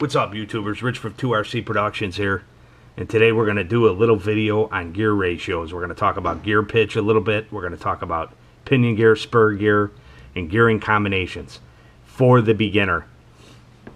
What's up, YouTubers? Rich from 2RC Productions here, and today we're going to do a little video on gear ratios. We're going to talk about gear pitch a little bit. We're going to talk about pinion gear, spur gear, and gearing combinations for the beginner.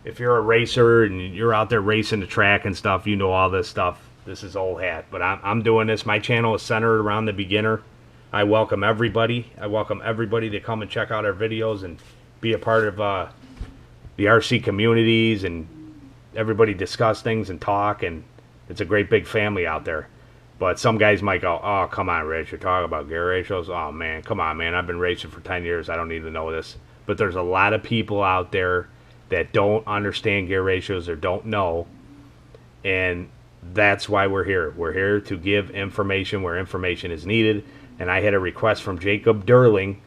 If you're a racer and you're out there racing the track and stuff, you know all this stuff. This is old hat, but I'm doing this. My channel is centered around the beginner. I welcome everybody. I welcome everybody to come and check out our videos and be a part of the RC communities, and everybody discuss things and talk, and it's a great big family out there. But some guys might go, oh, come on, Rich, you're talking about gear ratios? Oh, man, come on, man. I've been racing for 10 years. I don't need to know this. But there's a lot of people out there that don't understand gear ratios or don't know, and that's why we're here. We're here to give information where information is needed. And I had a request from Jacob Durling,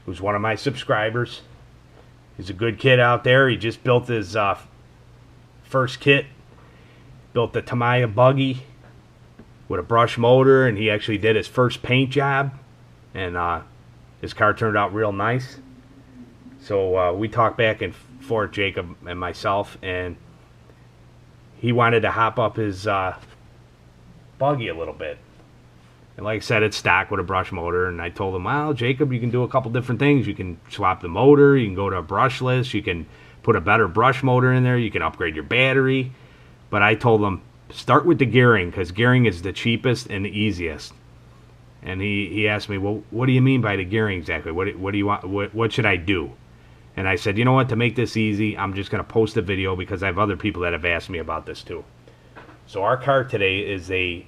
who's one of my subscribers. He's a good kid out there. He just built his first kit, built the Tamiya buggy with a brush motor, and he actually did his first paint job, and his car turned out real nice. So we talked back and forth, Jacob and myself, and he wanted to hop up his buggy a little bit. And like I said, it's stock with a brush motor, and I told him, well, Jacob, you can do a couple different things. You can swap the motor, you can go to a brushless, you can put a better brush motor in there, you can upgrade your battery. But I told him, start with the gearing, because gearing is the cheapest and the easiest. And he asked me, well, what do you mean by the gearing exactly? What do you want? What should I do? And I said, you know what, to make this easy, I'm just going to post a video, because I have other people that have asked me about this too. So our car today is a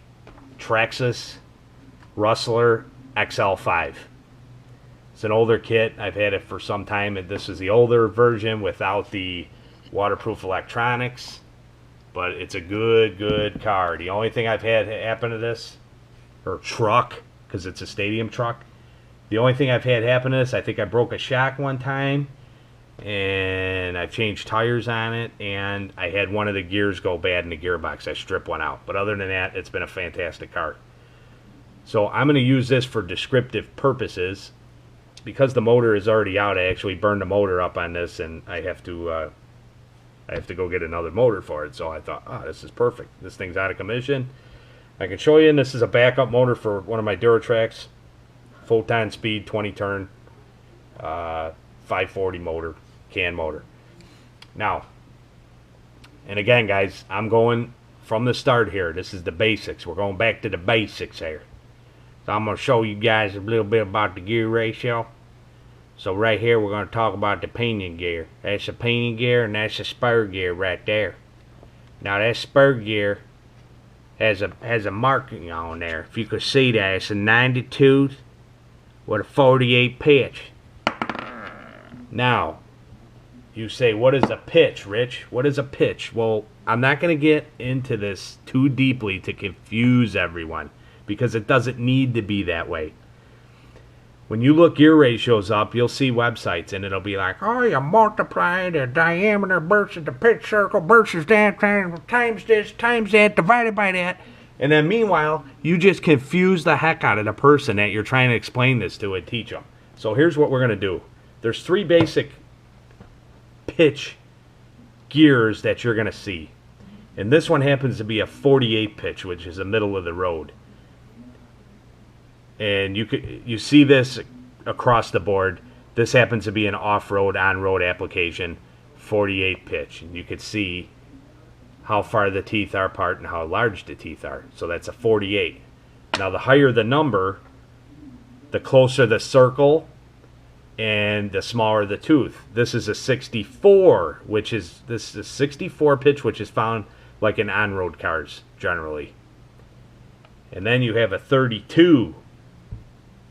Traxxas Rustler XL5. It's an older kit. I've had it for some time, and this is the older version without the waterproof electronics. But it's a good car. The only thing I've had happen to this, or truck, because it's a stadium truck, the only thing I've had happen to this, I think I broke a shock one time, and I've changed tires on it, and I had one of the gears go bad in the gearbox. I stripped one out. But other than that, it's been a fantastic car. So I'm going to use this for descriptive purposes. Because the motor is already out, I actually burned the motor up on this, and I have to go get another motor for it. So I thought, oh, this is perfect. This thing's out of commission. I can show you, and this is a backup motor for one of my Duratracs. Photon speed, 20 turn, 540 motor, can motor. Now, and again, guys, I'm going from the start here. This is the basics. We're going back to the basics here. So I'm going to show you guys a little bit about the gear ratio. So right here we're going to talk about the pinion gear. That's a pinion gear, and that's a spur gear right there. Now that spur gear has a marking on there. If you could see that, it's a 92 with a 48 pitch. Now, you say, what is a pitch, Rich? What is a pitch? Well, I'm not going to get into this too deeply to confuse everyone, because it doesn't need to be that way. When you look gear ratios up, you'll see websites, and it'll be like, oh, you multiply the diameter versus the pitch circle versus that times this times that divided by that. And then meanwhile, you just confuse the heck out of the person that you're trying to explain this to and teach them. So here's what we're going to do. There's three basic pitch gears that you're going to see. And this one happens to be a 48 pitch, which is the middle of the road. And you see this across the board. This happens to be an off-road, on-road application, 48 pitch. And you could see how far the teeth are apart and how large the teeth are. So that's a 48. Now the higher the number, the closer the circle and the smaller the tooth. This is a 64, this is a 64 pitch, which is found like in on-road cars generally. And then you have a 32,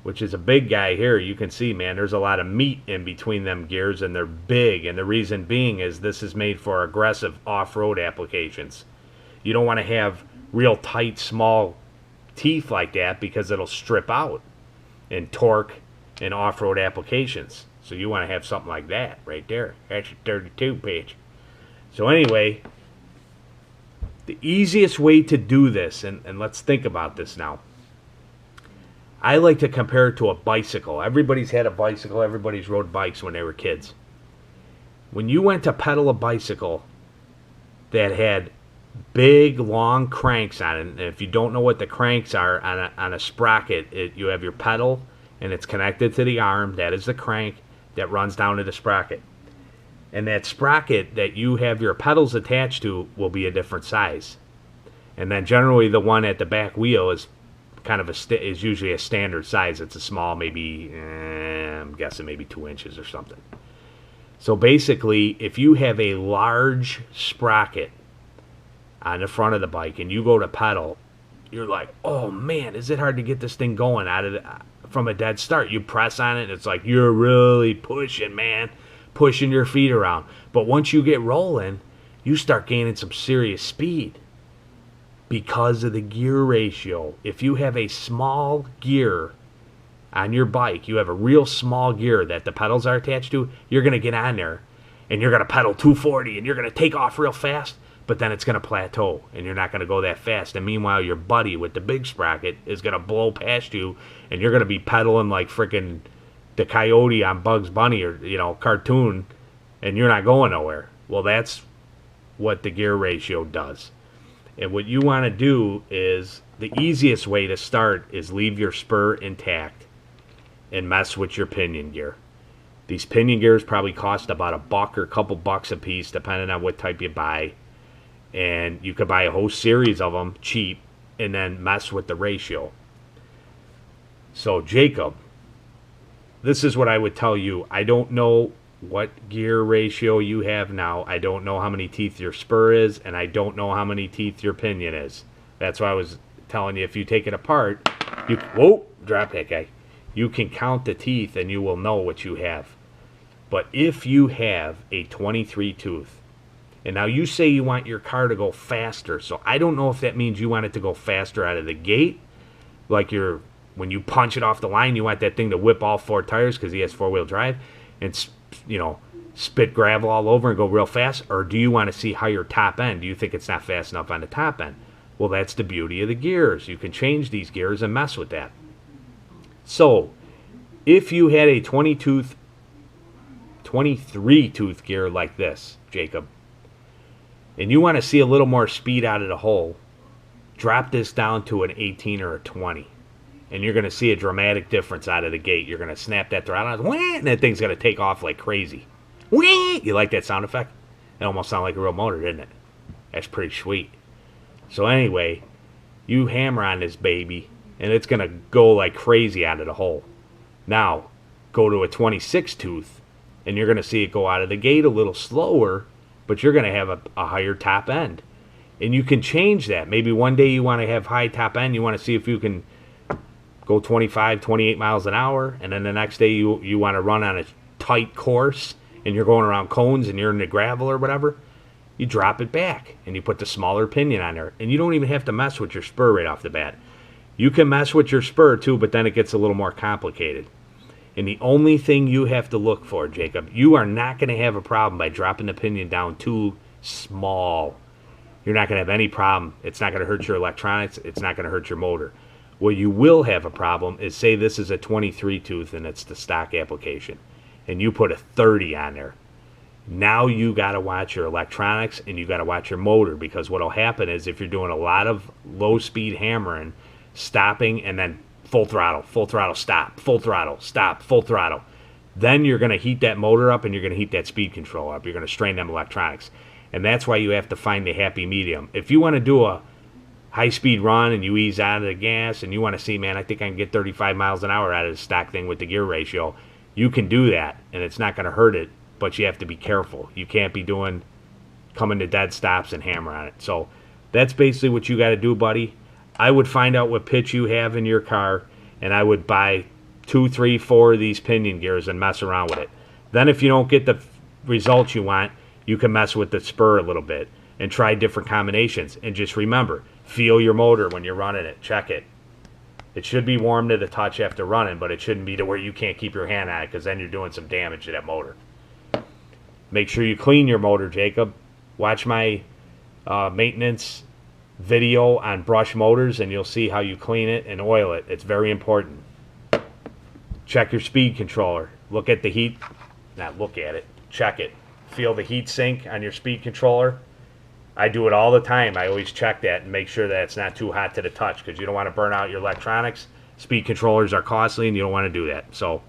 which is a big guy here. You can see, man, there's a lot of meat in between them gears, and they're big. And the reason being is this is made for aggressive off-road applications. You don't want to have real tight, small teeth like that, because it'll strip out in torque in off-road applications. So you want to have something like that right there. That's a 32 pitch. So anyway, the easiest way to do this, and let's think about this now. I like to compare it to a bicycle. Everybody's had a bicycle. Everybody's rode bikes when they were kids. When you went to pedal a bicycle, that had big long cranks on it. And if you don't know what the cranks are on a sprocket, you have your pedal and it's connected to the arm. That is the crank that runs down to the sprocket. And that sprocket that you have your pedals attached to will be a different size. And then generally the one at the back wheel is kind of is usually a standard size. It's a small, maybe I'm guessing maybe 2 inches or something. So basically, if you have a large sprocket on the front of the bike and you go to pedal, you're like, oh man, is it hard to get this thing going from a dead start? You press on it and it's like you're really pushing, man, pushing your feet around. But once you get rolling, you start gaining some serious speed because of the gear ratio. If you have a small gear on your bike, you have a real small gear that the pedals are attached to, you're going to get on there and you're going to pedal 240 and you're going to take off real fast, but then it's going to plateau and you're not going to go that fast. And meanwhile, your buddy with the big sprocket is going to blow past you and you're going to be pedaling like freaking the coyote on Bugs Bunny or, cartoon, and you're not going nowhere. Well, that's what the gear ratio does. And what you want to do is, the easiest way to start is leave your spur intact and mess with your pinion gear. These pinion gears probably cost about $1 or a couple bucks a piece, depending on what type you buy. And you could buy a whole series of them cheap and then mess with the ratio. So Jacob, this is what I would tell you. I don't know what gear ratio you have now. I don't know how many teeth your spur is, and I don't know how many teeth your pinion is. That's why I was telling you, if you take it apart, whoa, drop that guy. You can count the teeth and you will know what you have. But if you have a 23 tooth, and now you say you want your car to go faster, so I don't know if that means you want it to go faster out of the gate, like when you punch it off the line, you want that thing to whip all 4 tires because he has 4-wheel drive and spit gravel all over and go real fast, or do you want to see higher top end? Do you think it's not fast enough on the top end? Well, that's the beauty of the gears. You can change these gears and mess with that. So if you had a 23 tooth gear like this, Jacob, and you want to see a little more speed out of the hole, drop this down to an 18 or a 20. And you're going to see a dramatic difference out of the gate. You're going to snap that throttle, and that thing's going to take off like crazy. You like that sound effect? It almost sounds like a real motor, didn't it? That's pretty sweet. So anyway, you hammer on this baby, and it's going to go like crazy out of the hole. Now, go to a 26 tooth, and you're going to see it go out of the gate a little slower, but you're going to have a higher top end. And you can change that. Maybe one day you want to have high top end. You want to see if you can go 25, 28 miles an hour, and then the next day you want to run on a tight course, and you're going around cones, and you're in the gravel or whatever, you drop it back, and you put the smaller pinion on there. And you don't even have to mess with your spur right off the bat. You can mess with your spur too, but then it gets a little more complicated. And the only thing you have to look for, Jacob, you are not going to have a problem by dropping the pinion down too small. You're not going to have any problem. It's not going to hurt your electronics. It's not going to hurt your motor. Where you will have a problem is, say this is a 23 tooth and it's the stock application, and you put a 30 on there. Now you got to watch your electronics and you got to watch your motor, because what will happen is, if you're doing a lot of low speed hammering, stopping, and then full throttle, stop, full throttle, stop, full throttle, then you're going to heat that motor up and you're going to heat that speed control up. You're going to strain them electronics. And that's why you have to find the happy medium. If you want to do a high-speed run and you ease out of the gas and you want to see, man, I think I can get 35 miles an hour out of the stock thing with the gear ratio, you can do that, and it's not going to hurt it, but you have to be careful. You can't be coming to dead stops and hammer on it. So that's basically what you got to do, buddy. I would find out what pitch you have in your car, and I would buy 2, 3, 4 of these pinion gears and mess around with it. Then if you don't get the results you want, you can mess with the spur a little bit and try different combinations. And just remember, feel your motor when you're running it. Check it. It should be warm to the touch after running, but it shouldn't be to where you can't keep your hand on it, because then you're doing some damage to that motor. Make sure you clean your motor, Jacob. Watch my maintenance video on brush motors, and you'll see how you clean it and oil it. It's very important. Check your speed controller. Look at the heat. Not look at it. Check it. Feel the heat sink on your speed controller. I do it all the time. I always check that and make sure that it's not too hot to the touch, because you don't want to burn out your electronics. Speed controllers are costly and you don't want to do that. So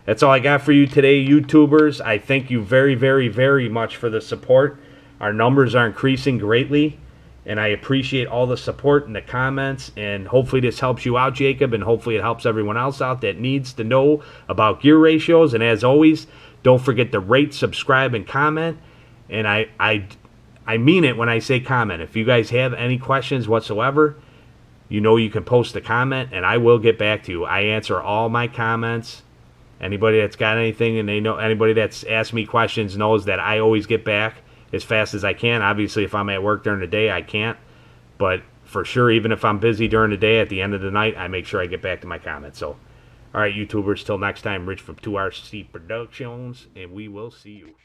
that's all I got for you today, YouTubers. I thank you very, very, very much for the support. Our numbers are increasing greatly, and I appreciate all the support and the comments, and hopefully this helps you out, Jacob, and hopefully it helps everyone else out that needs to know about gear ratios. And as always, don't forget to rate, subscribe, and comment. And I mean it when I say comment. If you guys have any questions whatsoever, you know you can post a comment, and I will get back to you. I answer all my comments. Anybody that's got anything, and anybody that's asked me questions knows that I always get back as fast as I can. Obviously, if I'm at work during the day, I can't. But for sure, even if I'm busy during the day, at the end of the night, I make sure I get back to my comments. So, all right, YouTubers, till next time, Rich from 2RC Productions, and we will see you.